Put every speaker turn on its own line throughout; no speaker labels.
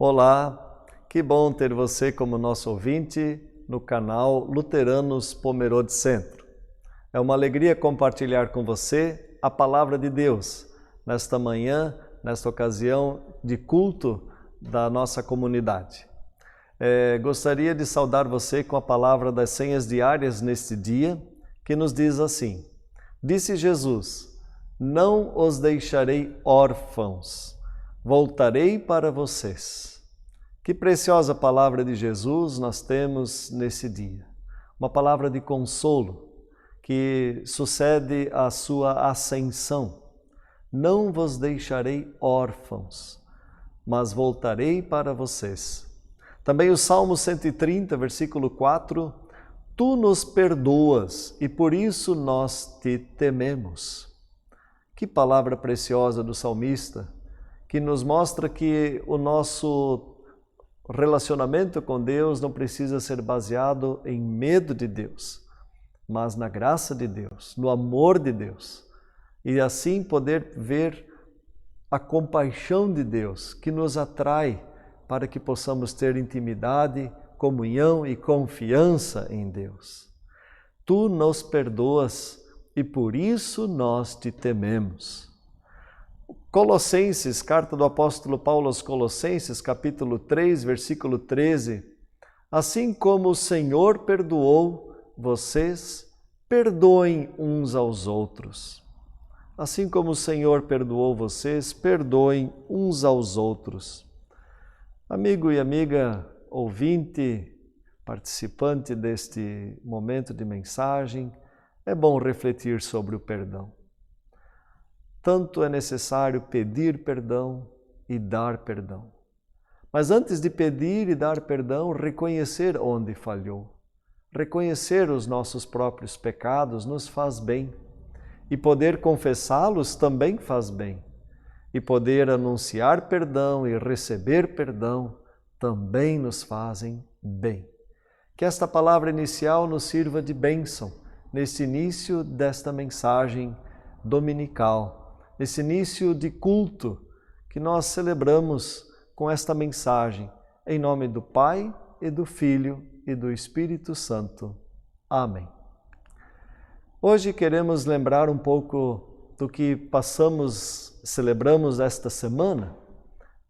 Olá, que bom ter você como nosso ouvinte no canal Luteranos Pomerode Centro. É uma alegria compartilhar com você a Palavra de Deus nesta manhã, nesta ocasião de culto da nossa comunidade. Gostaria de saudar você com a palavra das senhas diárias neste dia, que nos diz assim: Disse Jesus, não os deixarei órfãos, voltarei para vocês. Que preciosa palavra de Jesus nós temos nesse dia. Uma palavra de consolo que sucede à sua ascensão. Não vos deixarei órfãos, mas voltarei para vocês. Também o Salmo 130, versículo 4, Tu nos perdoas e por isso nós te tememos. Que palavra preciosa do salmista, que nos mostra que o nosso relacionamento com Deus não precisa ser baseado em medo de Deus, mas na graça de Deus, no amor de Deus. E assim poder ver a compaixão de Deus que nos atrai para que possamos ter intimidade, comunhão e confiança em Deus. Tu nos perdoas e por isso nós te tememos. Colossenses, carta do apóstolo Paulo aos Colossenses, capítulo 3, versículo 13. Assim como o Senhor perdoou vocês, perdoem uns aos outros. Assim como o Senhor perdoou vocês, perdoem uns aos outros. Amigo e amiga, ouvinte, participante deste momento de mensagem, é bom refletir sobre o perdão. Tanto é necessário pedir perdão e dar perdão. Mas antes de pedir e dar perdão, reconhecer onde falhou. Reconhecer os nossos próprios pecados nos faz bem. E poder confessá-los também faz bem. E poder anunciar perdão e receber perdão também nos fazem bem. Que esta palavra inicial nos sirva de bênção nesse início desta mensagem dominical, nesse início de culto que nós celebramos com esta mensagem, em nome do Pai e do Filho e do Espírito Santo. Amém. Hoje queremos lembrar um pouco do que celebramos esta semana,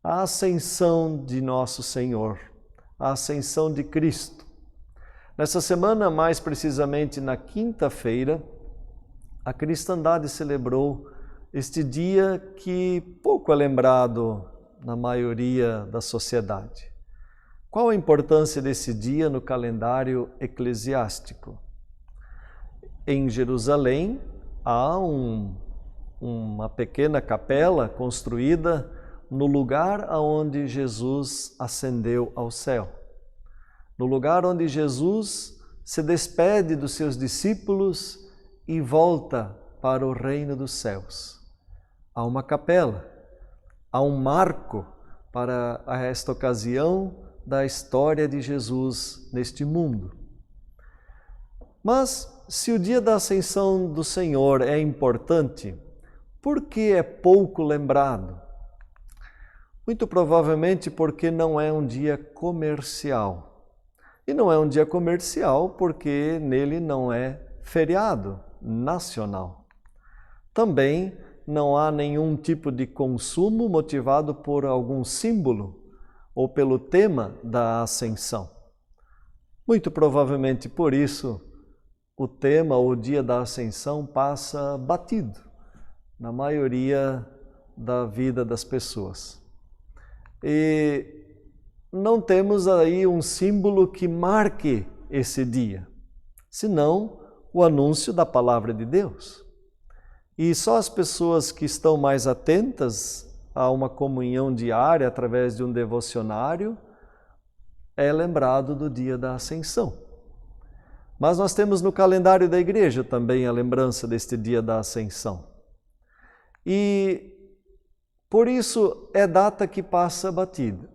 a ascensão de nosso Senhor, a ascensão de Cristo. Nessa semana, mais precisamente na quinta-feira, a cristandade celebrou este dia que pouco é lembrado na maioria da sociedade. Qual a importância desse dia no calendário eclesiástico? Em Jerusalém, há uma pequena capela construída no lugar onde Jesus ascendeu ao céu. No lugar onde Jesus se despede dos seus discípulos e volta para o reino dos céus. Há uma capela, há um marco para esta ocasião da história de Jesus neste mundo. Mas, se o dia da ascensão do Senhor é importante, por que é pouco lembrado? Muito provavelmente porque não é um dia comercial. E não é um dia comercial porque nele não é feriado nacional. Também não há nenhum tipo de consumo motivado por algum símbolo ou pelo tema da ascensão. Muito provavelmente por isso, o tema, o dia da ascensão, passa batido na maioria da vida das pessoas. E não temos aí um símbolo que marque esse dia, senão o anúncio da palavra de Deus. E só as pessoas que estão mais atentas a uma comunhão diária através de um devocionário é lembrado do dia da ascensão. Mas nós temos no calendário da igreja também a lembrança deste dia da ascensão. E por isso é data que passa batida.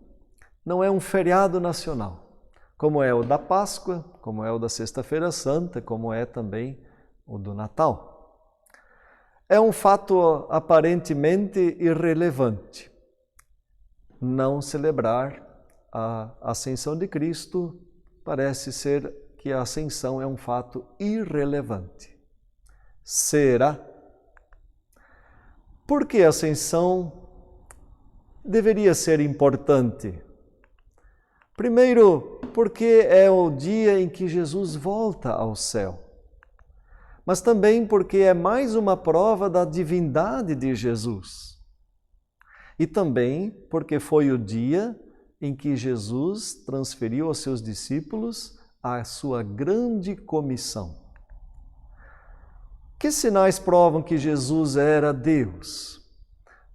Não é um feriado nacional, como é o da Páscoa, como é o da Sexta-feira Santa, como é também o do Natal. É um fato aparentemente irrelevante. não celebrar a ascensão de Cristo, parece ser que a ascensão é um fato irrelevante. Será? Por que a ascensão deveria ser importante? Primeiro, porque é o dia em que Jesus volta ao céu. Mas também porque é mais uma prova da divindade de Jesus. E também porque foi o dia em que Jesus transferiu aos seus discípulos a sua grande comissão. Que sinais provam que Jesus era Deus?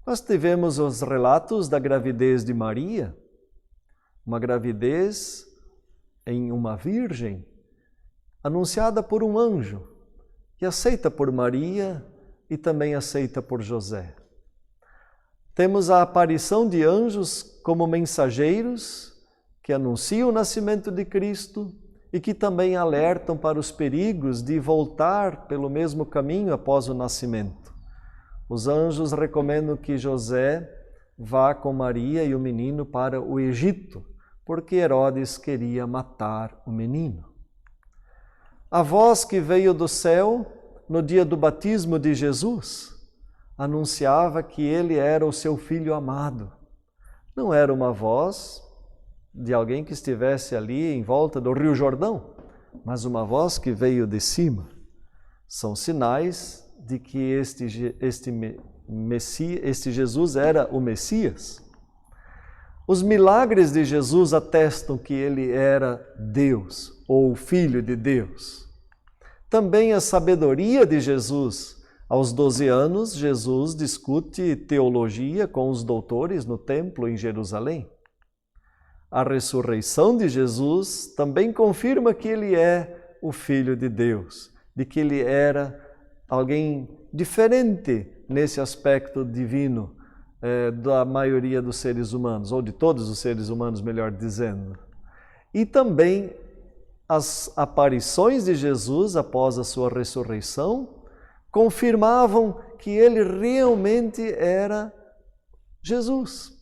Nós tivemos os relatos da gravidez de Maria, uma gravidez em uma virgem, anunciada por um anjo, e aceita por Maria e também aceita por José. Temos a aparição de anjos como mensageiros que anunciam o nascimento de Cristo e que também alertam para os perigos de voltar pelo mesmo caminho após o nascimento. Os anjos recomendam que José vá com Maria e o menino para o Egito, porque Herodes queria matar o menino. A voz que veio do céu no dia do batismo de Jesus anunciava que ele era o seu filho amado. Não era uma voz de alguém que estivesse ali em volta do Rio Jordão, mas uma voz que veio de cima. São sinais de que este Jesus era o Messias. Os milagres de Jesus atestam que ele era Deus, ou Filho de Deus. Também a sabedoria de Jesus. Aos 12 anos, Jesus discute teologia com os doutores no templo em Jerusalém. A ressurreição de Jesus também confirma que ele é o Filho de Deus, de que ele era alguém diferente nesse aspecto divino da maioria dos seres humanos, ou de todos os seres humanos, melhor dizendo. E também as aparições de Jesus após a sua ressurreição confirmavam que ele realmente era Jesus,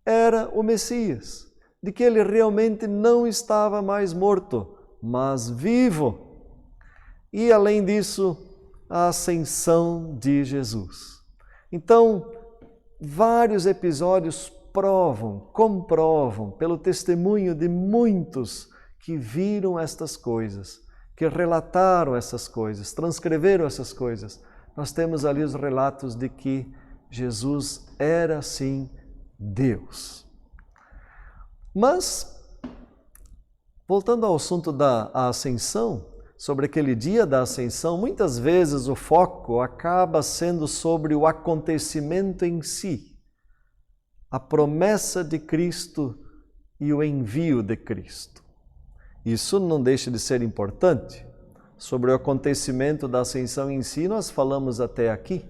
era o Messias, de que ele realmente não estava mais morto, mas vivo. E além disso, a ascensão de Jesus. Então, vários episódios comprovam, pelo testemunho de muitos que viram estas coisas, que relataram essas coisas, transcreveram essas coisas. Nós temos ali os relatos de que Jesus era, sim, Deus. Mas, voltando ao assunto da ascensão, sobre aquele dia da ascensão, muitas vezes o foco acaba sendo sobre o acontecimento em si, a promessa de Cristo e o envio de Cristo. Isso não deixa de ser importante. Sobre o acontecimento da ascensão em si, nós falamos até aqui.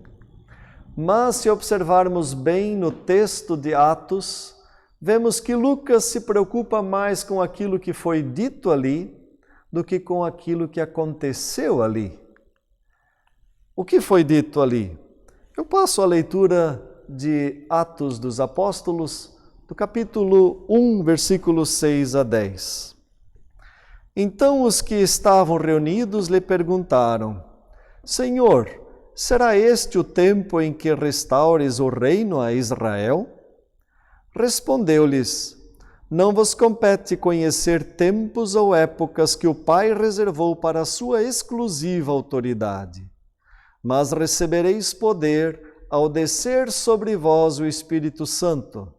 Mas se observarmos bem no texto de Atos, vemos que Lucas se preocupa mais com aquilo que foi dito ali do que com aquilo que aconteceu ali. O que foi dito ali? Eu passo a leitura de Atos dos Apóstolos, do capítulo 1, versículos 6 a 10. Então os que estavam reunidos lhe perguntaram: Senhor, será este o tempo em que restaures o reino a Israel? Respondeu-lhes: Não vos compete conhecer tempos ou épocas que o Pai reservou para a sua exclusiva autoridade, mas recebereis poder ao descer sobre vós o Espírito Santo,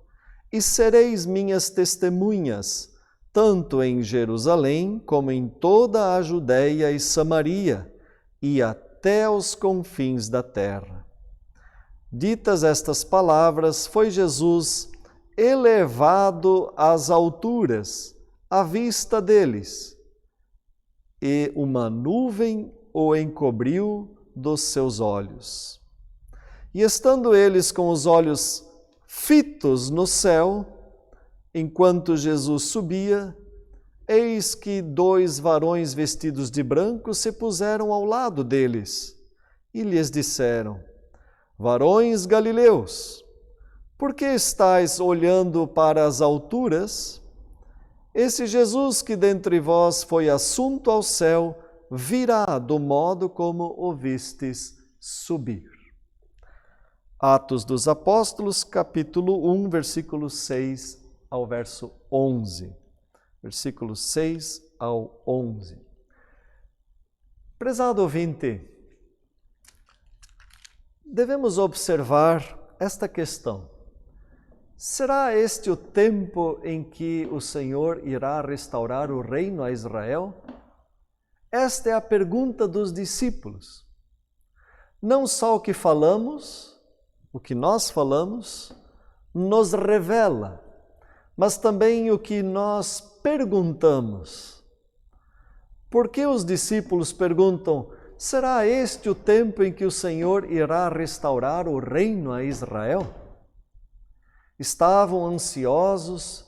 e sereis minhas testemunhas, tanto em Jerusalém como em toda a Judéia e Samaria, e até os confins da terra. Ditas estas palavras, foi Jesus elevado às alturas, à vista deles, e uma nuvem o encobriu dos seus olhos. E estando eles com os olhos fitos no céu, enquanto Jesus subia, eis que 2 varões vestidos de branco se puseram ao lado deles, e lhes disseram: Varões galileus, Por que estáis olhando para as alturas? Esse Jesus que dentre vós foi assunto ao céu, virá do modo como o vistes subir. Atos dos Apóstolos, capítulo 1, versículo 6 ao verso 11. Versículo 6 ao 11. Prezado ouvinte, devemos observar esta questão. Será este o tempo em que o Senhor irá restaurar o reino a Israel? Esta é a pergunta dos discípulos. Não só o que falamos, o que nós falamos, nos revela, mas também o que nós perguntamos. Por que os discípulos perguntam, será este o tempo em que o Senhor irá restaurar o reino a Israel? Estavam ansiosos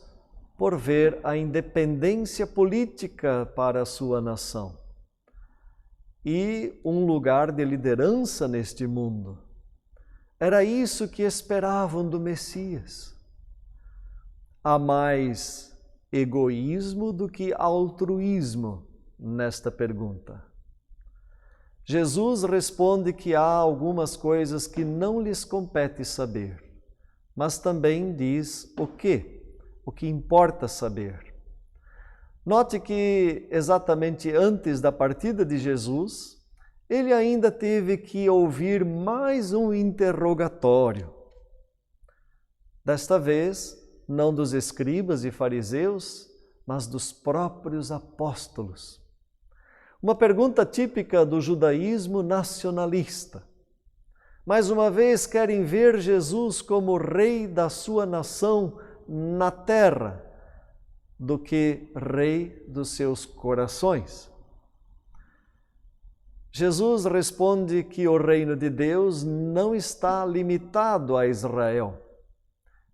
por ver a independência política para a sua nação e um lugar de liderança neste mundo. Era isso que esperavam do Messias. Há mais egoísmo do que altruísmo nesta pergunta. Jesus responde que há algumas coisas que não lhes compete saber, mas também diz o que importa saber. Note que exatamente antes da partida de Jesus, ele ainda teve que ouvir mais um interrogatório. Desta vez, não dos escribas e fariseus, mas dos próprios apóstolos. Uma pergunta típica do judaísmo nacionalista. Mais uma vez querem ver Jesus como rei da sua nação na terra, do que rei dos seus corações. Jesus responde que o reino de Deus não está limitado a Israel,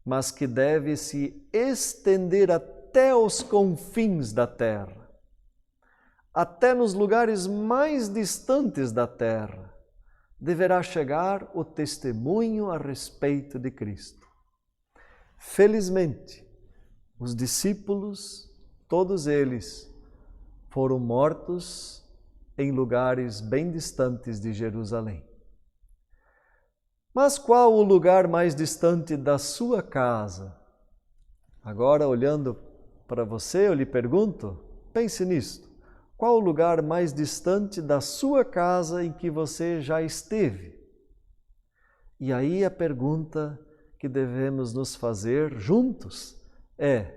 mas que deve se estender até os confins da terra, até nos lugares mais distantes da terra. Deverá chegar o testemunho a respeito de Cristo. Felizmente, os discípulos, todos eles, foram mortos em lugares bem distantes de Jerusalém. Mas qual o lugar mais distante da sua casa? Agora, olhando para você, eu lhe pergunto, pense nisto. Qual o lugar mais distante da sua casa em que você já esteve? E aí a pergunta que devemos nos fazer juntos é: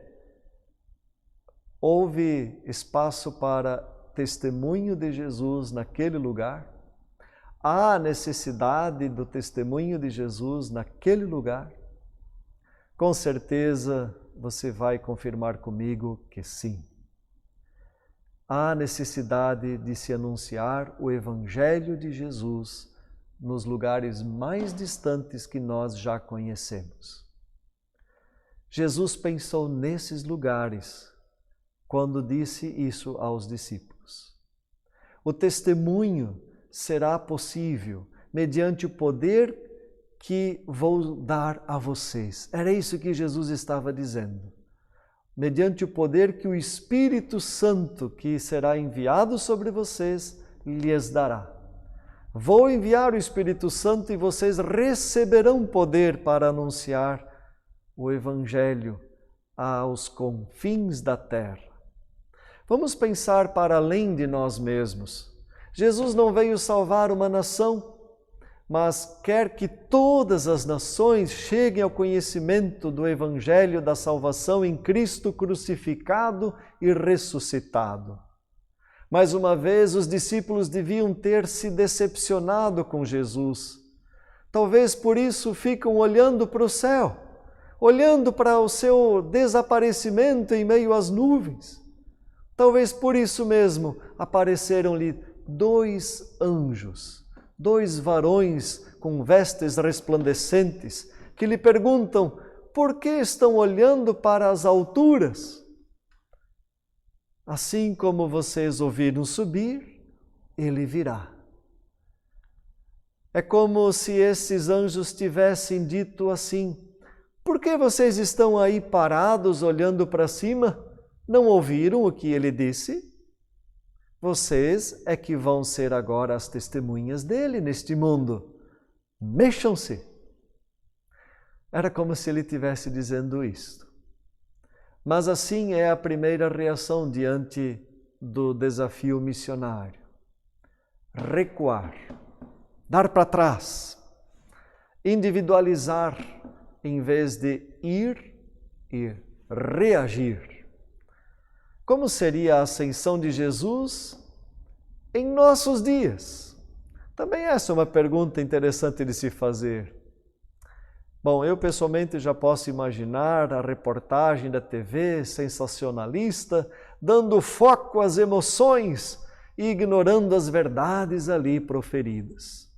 houve espaço para testemunho de Jesus naquele lugar? Há necessidade do testemunho de Jesus naquele lugar? Com certeza você vai confirmar comigo que sim. Há necessidade de se anunciar o Evangelho de Jesus nos lugares mais distantes que nós já conhecemos. Jesus pensou nesses lugares quando disse isso aos discípulos. O testemunho será possível mediante o poder que vou dar a vocês. Era isso que Jesus estava dizendo. Mediante o poder que o Espírito Santo, que será enviado sobre vocês, lhes dará. Vou enviar o Espírito Santo e vocês receberão poder para anunciar o Evangelho aos confins da terra. Vamos pensar para além de nós mesmos. Jesus não veio salvar uma nação, mas quer que todas as nações cheguem ao conhecimento do Evangelho da salvação em Cristo crucificado e ressuscitado. Mais uma vez, os discípulos deviam ter se decepcionado com Jesus. Talvez por isso ficam olhando para o céu, olhando para o seu desaparecimento em meio às nuvens. Talvez por isso mesmo apareceram-lhe 2 anjos, 2 varões com vestes resplandecentes, que lhe perguntam: por que estão olhando para as alturas? Assim como vocês ouviram subir, ele virá. É como se esses anjos tivessem dito assim: Por que vocês estão aí parados olhando para cima? Não ouviram o que ele disse? Vocês é que vão ser agora as testemunhas dele neste mundo. Mexam-se. Era como se ele estivesse dizendo isto. Mas assim é a primeira reação diante do desafio missionário. Recuar, dar para trás, individualizar em vez de ir e reagir. Como seria a ascensão de Jesus em nossos dias? Também essa é uma pergunta interessante de se fazer. Bom, eu pessoalmente já posso imaginar a reportagem da TV sensacionalista, dando foco às emoções e ignorando as verdades ali proferidas.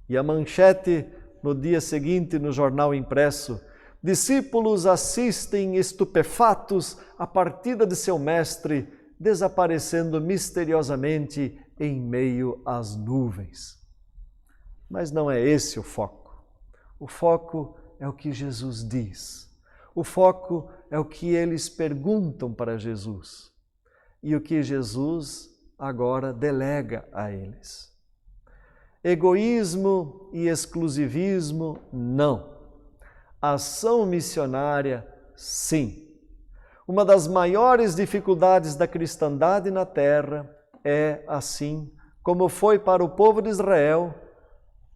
E a manchete no dia seguinte no jornal impresso: discípulos assistem estupefatos à partida de seu mestre, desaparecendo misteriosamente em meio às nuvens. Mas não é esse o foco. O foco é o que Jesus diz. O foco é o que eles perguntam para Jesus. E o que Jesus agora delega a eles. Egoísmo e exclusivismo, não. Ação missionária, sim. Uma das maiores dificuldades da cristandade na terra é, assim como foi para o povo de Israel,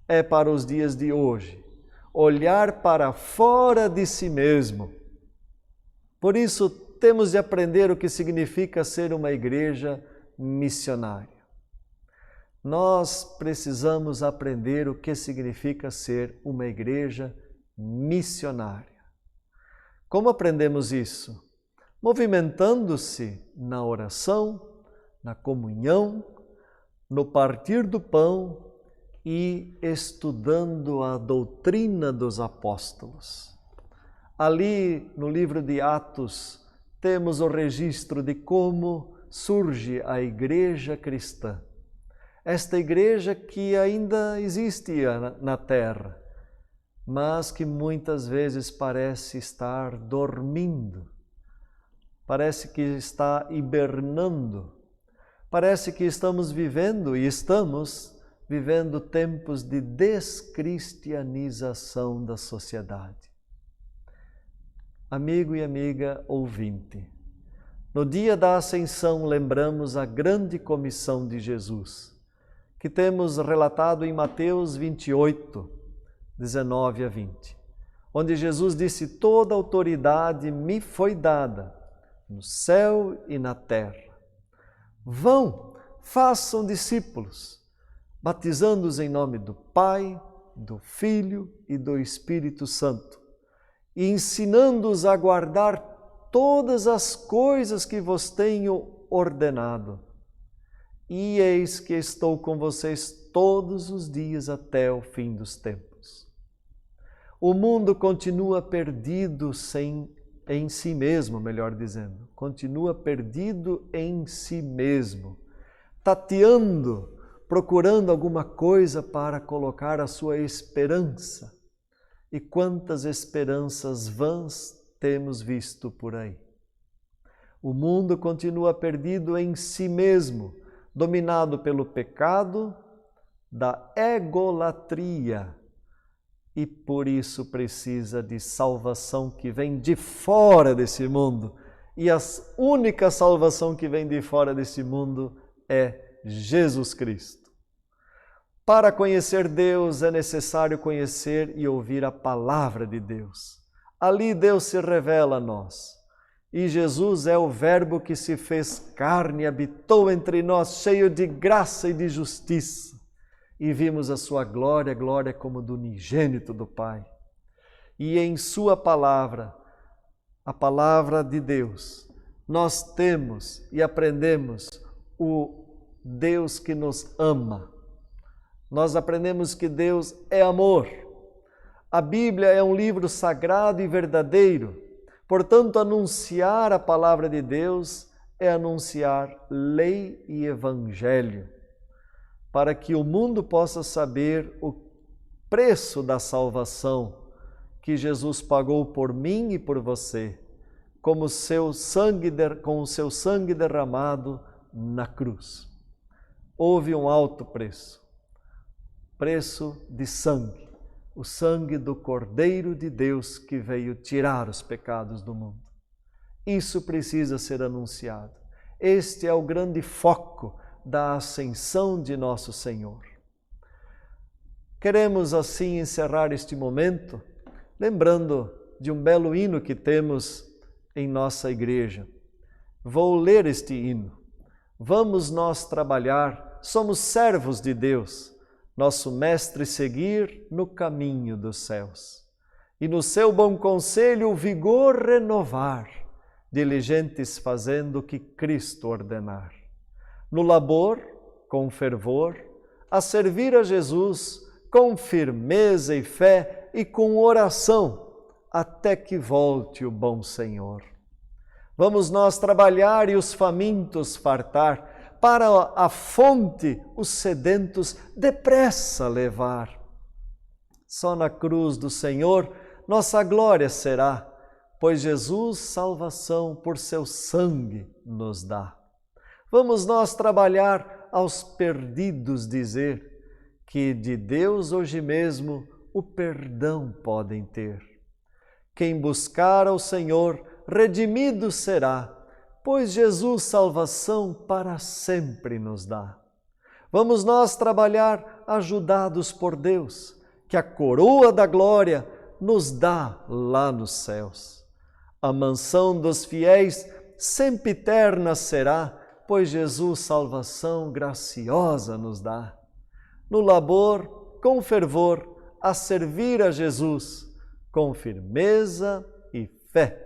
é para os dias de hoje. Olhar para fora de si mesmo. Por isso, temos de aprender o que significa ser uma igreja missionária. Nós precisamos aprender o que significa ser uma igreja missionária. Como aprendemos isso? Movimentando-se na oração, na comunhão, no partir do pão e estudando a doutrina dos apóstolos. Ali no livro de Atos temos o registro de como surge a igreja cristã. Esta igreja que ainda existe na terra, mas que muitas vezes parece estar dormindo, parece que está hibernando, parece que estamos vivendo tempos de descristianização da sociedade. Amigo e amiga ouvinte, no dia da Ascensão lembramos a grande comissão de Jesus, que temos relatado em Mateus 28, 19 a 20, onde Jesus disse: toda autoridade me foi dada, no céu e na terra. Vão, façam discípulos, batizando-os em nome do Pai, do Filho e do Espírito Santo, e ensinando-os a guardar todas as coisas que vos tenho ordenado. E eis que estou com vocês todos os dias até o fim dos tempos. O mundo continua perdido em si mesmo, melhor dizendo. Continua perdido em si mesmo, tateando, procurando alguma coisa para colocar a sua esperança. E quantas esperanças vãs temos visto por aí. O mundo continua perdido em si mesmo, dominado pelo pecado da egolatria, e por isso precisa de salvação que vem de fora desse mundo. E a única salvação que vem de fora desse mundo é Jesus Cristo. Para conhecer Deus é necessário conhecer e ouvir a palavra de Deus. Ali Deus se revela a nós. E Jesus é o Verbo que se fez carne e habitou entre nós, cheio de graça e de justiça. E vimos a sua glória, glória como do unigênito do Pai. E em sua palavra, a palavra de Deus, nós temos e aprendemos o Deus que nos ama. Nós aprendemos que Deus é amor. A Bíblia é um livro sagrado e verdadeiro. Portanto, anunciar a palavra de Deus é anunciar lei e evangelho, para que o mundo possa saber o preço da salvação que Jesus pagou por mim e por você, com o seu sangue derramado na cruz. Houve um alto preço, preço de sangue, o sangue do Cordeiro de Deus que veio tirar os pecados do mundo. Isso precisa ser anunciado. Este é o grande foco da ascensão de nosso Senhor. Queremos assim encerrar este momento, lembrando de um belo hino que temos em nossa igreja. Vou ler este hino. Vamos nós trabalhar, somos servos de Deus, nosso Mestre seguir no caminho dos céus. E no seu bom conselho o vigor renovar, diligentes fazendo o que Cristo ordenar. No labor, com fervor, a servir a Jesus, com firmeza e fé e com oração, até que volte o bom Senhor. Vamos nós trabalhar e os famintos fartar, para a fonte os sedentos depressa levar. Só na cruz do Senhor nossa glória será, pois Jesus salvação por seu sangue nos dá. Vamos nós trabalhar aos perdidos dizer que de Deus hoje mesmo o perdão podem ter. Quem buscar ao Senhor, redimido será, pois Jesus salvação para sempre nos dá. Vamos nós trabalhar ajudados por Deus, que a coroa da glória nos dá lá nos céus. A mansão dos fiéis sempre eterna será, pois Jesus salvação graciosa nos dá. No labor, com fervor, a servir a Jesus, com firmeza e fé,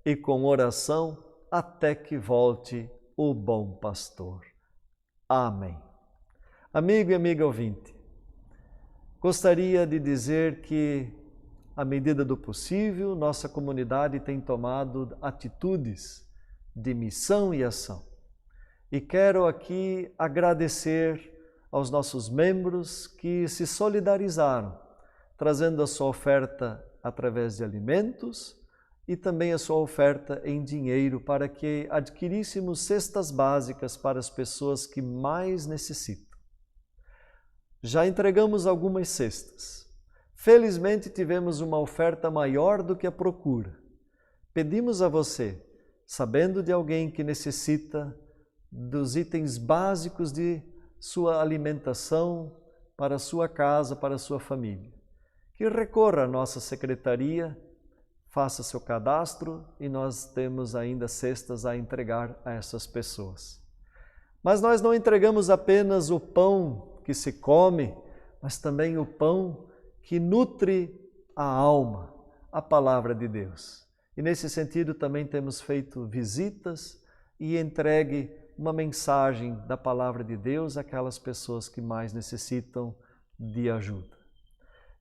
e com oração, até que volte o bom pastor. Amém. Amigo e amiga ouvinte, gostaria de dizer que, à medida do possível, nossa comunidade tem tomado atitudes de missão e ação. E quero aqui agradecer aos nossos membros que se solidarizaram, trazendo a sua oferta através de alimentos e também a sua oferta em dinheiro para que adquiríssemos cestas básicas para as pessoas que mais necessitam. Já entregamos algumas cestas. Felizmente tivemos uma oferta maior do que a procura. Pedimos a você, sabendo de alguém que necessita dos itens básicos de sua alimentação para a sua casa, para a sua família, que recorra à nossa secretaria, faça seu cadastro e nós temos ainda cestas a entregar a essas pessoas. Mas nós não entregamos apenas o pão que se come, mas também o pão que nutre a alma, a palavra de Deus. E nesse sentido também temos feito visitas e entregue uma mensagem da palavra de Deus àquelas pessoas que mais necessitam de ajuda.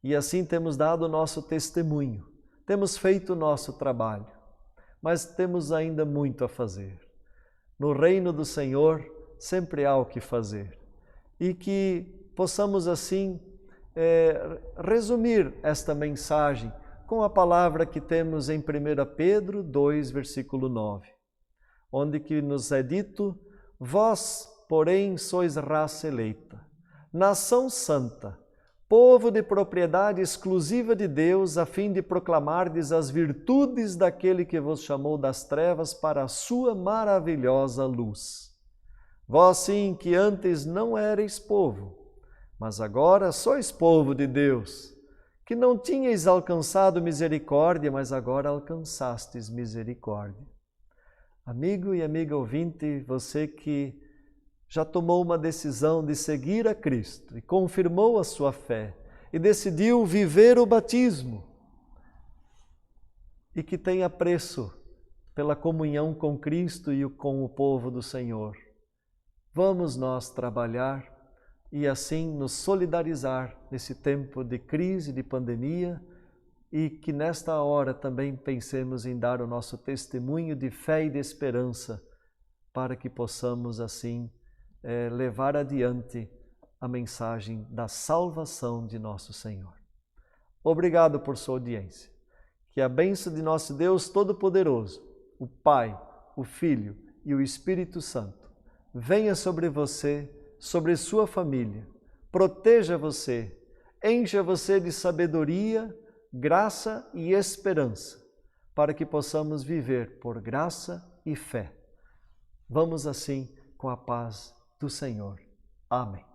E assim temos dado o nosso testemunho, temos feito o nosso trabalho, mas temos ainda muito a fazer. No reino do Senhor sempre há o que fazer e que possamos assim resumir esta mensagem com a palavra que temos em 1 Pedro 2, versículo 9, onde que nos é dito: vós, porém, sois raça eleita, nação santa, povo de propriedade exclusiva de Deus, a fim de proclamardes as virtudes daquele que vos chamou das trevas para a sua maravilhosa luz. Vós sim, que antes não erais povo, mas agora sois povo de Deus, que não tinhais alcançado misericórdia, mas agora alcançastes misericórdia. Amigo e amiga ouvinte, você que já tomou uma decisão de seguir a Cristo e confirmou a sua fé e decidiu viver o batismo e que tem apreço pela comunhão com Cristo e com o povo do Senhor, vamos nós trabalhar e assim nos solidarizar nesse tempo de crise, de pandemia, e que nesta hora também pensemos em dar o nosso testemunho de fé e de esperança para que possamos assim levar adiante a mensagem da salvação de nosso Senhor. Obrigado por sua audiência. Que a bênção de nosso Deus Todo-Poderoso, o Pai, o Filho e o Espírito Santo, venha sobre você, sobre sua família, proteja você, encha você de sabedoria, graça e esperança, para que possamos viver por graça e fé. Vamos assim com a paz do Senhor. Amém.